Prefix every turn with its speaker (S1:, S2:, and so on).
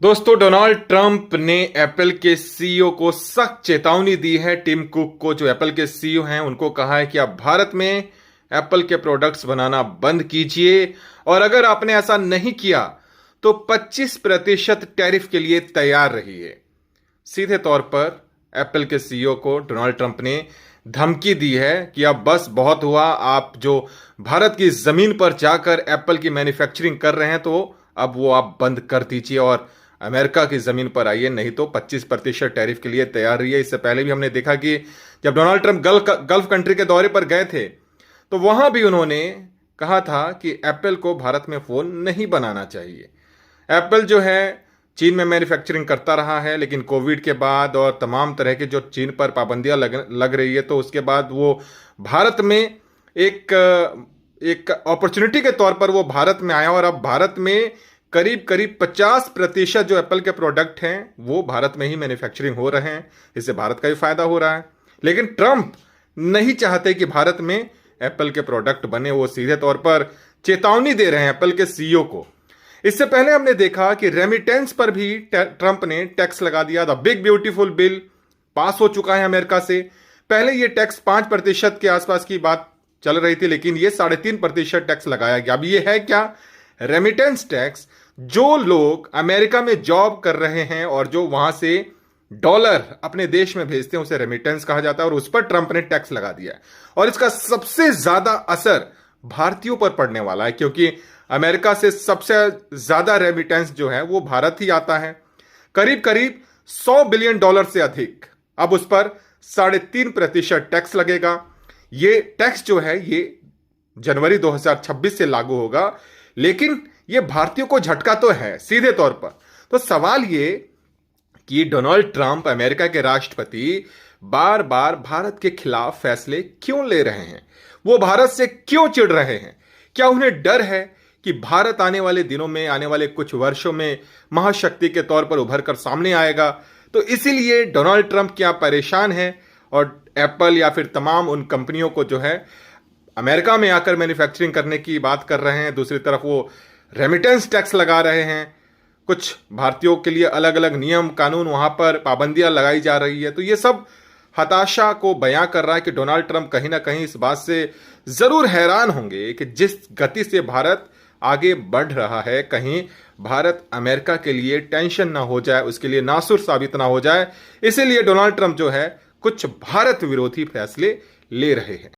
S1: दोस्तों, Donald Trump ने Apple के सीईओ को सख्त चेतावनी दी है। टिम कुक को, जो एप्पल के सीईओ हैं, उनको कहा है कि आप भारत में एप्पल के प्रोडक्ट्स बनाना बंद कीजिए और अगर आपने ऐसा नहीं किया तो 25% टैरिफ के लिए तैयार रहिए। सीधे तौर पर एप्पल के सीईओ को डोनाल्ड ट्रंप ने धमकी दी है कि अब बस बहुत हुआ, आप जो भारत की जमीन पर जाकर एप्पल की मैन्युफैक्चरिंग कर रहे हैं तो अब वो आप बंद कर दीजिए और अमेरिका की जमीन पर आइए, नहीं तो 25% टैरिफ के लिए तैयार रहिए। इससे पहले भी हमने देखा कि जब डोनाल्ड ट्रंप गल्फ कंट्री के दौरे पर गए थे तो वहां भी उन्होंने कहा था कि एप्पल को भारत में फोन नहीं बनाना चाहिए। एप्पल जो है चीन में मैन्युफैक्चरिंग करता रहा है, लेकिन कोविड के बाद और तमाम तरह के जो चीन पर पाबंदियां लग रही है तो उसके बाद वो भारत में एक अपॉर्चुनिटी के तौर पर वो भारत में आया और अब भारत में करीब करीब 50% जो एप्पल के प्रोडक्ट हैं वो भारत में ही मैन्युफैक्चरिंग हो रहे हैं। इससे भारत का भी फायदा हो रहा है, लेकिन ट्रंप नहीं चाहते कि भारत में एप्पल के प्रोडक्ट बने। वो सीधे तौर पर चेतावनी दे रहे हैं एप्पल के सीईओ को। इससे पहले हमने देखा कि रेमिटेंस पर भी ट्रंप ने टैक्स लगा दिया। The big beautiful bill pass हो चुका है अमेरिका से। पहले ये टैक्स 5% के आसपास की बात चल रही थी, लेकिन ये 3.5% टैक्स लगाया गया। अब ये है क्या? Remittance tax. जो लोग अमेरिका में जॉब कर रहे हैं और जो वहां से डॉलर अपने देश में भेजते हैं उसे रेमिटेंस कहा जाता है और उस पर ट्रंप ने टैक्स लगा दिया है। और इसका सबसे ज्यादा असर भारतीयों पर पड़ने वाला है, क्योंकि अमेरिका से सबसे ज्यादा रेमिटेंस जो है वो भारत ही आता है, करीब करीब $100 बिलियन से अधिक। अब उस पर 3.5% टैक्स लगेगा। ये टैक्स जो है ये जनवरी 2026 से लागू होगा, लेकिन ये भारतीयों को झटका तो है सीधे तौर पर। तो सवाल ये कि डोनाल्ड ट्रंप अमेरिका के राष्ट्रपति बार बार भारत के खिलाफ फैसले क्यों ले रहे हैं? वो भारत से क्यों चिढ़ रहे हैं? क्या उन्हें डर है कि भारत आने वाले दिनों में, आने वाले कुछ वर्षों में महाशक्ति के तौर पर उभर कर सामने आएगा? तो इसीलिए डोनाल्ड ट्रंप क्या परेशान है और एप्पल या फिर तमाम उन कंपनियों को जो है अमेरिका में आकर मैन्युफैक्चरिंग करने की बात कर रहे हैं। दूसरी तरफ वो रेमिटेंस टैक्स लगा रहे हैं। कुछ भारतीयों के लिए अलग अलग नियम कानून, वहां पर पाबंदियां लगाई जा रही है। तो ये सब हताशा को बयां कर रहा है कि डोनाल्ड ट्रंप कहीं ना कहीं इस बात से जरूर हैरान होंगे कि जिस गति से भारत आगे बढ़ रहा है, कहीं भारत अमेरिका के लिए टेंशन ना हो जाए, उसके लिए नासुर साबित ना हो जाए। इसीलिए डोनाल्ड ट्रंप जो है कुछ भारत विरोधी फैसले ले रहे हैं।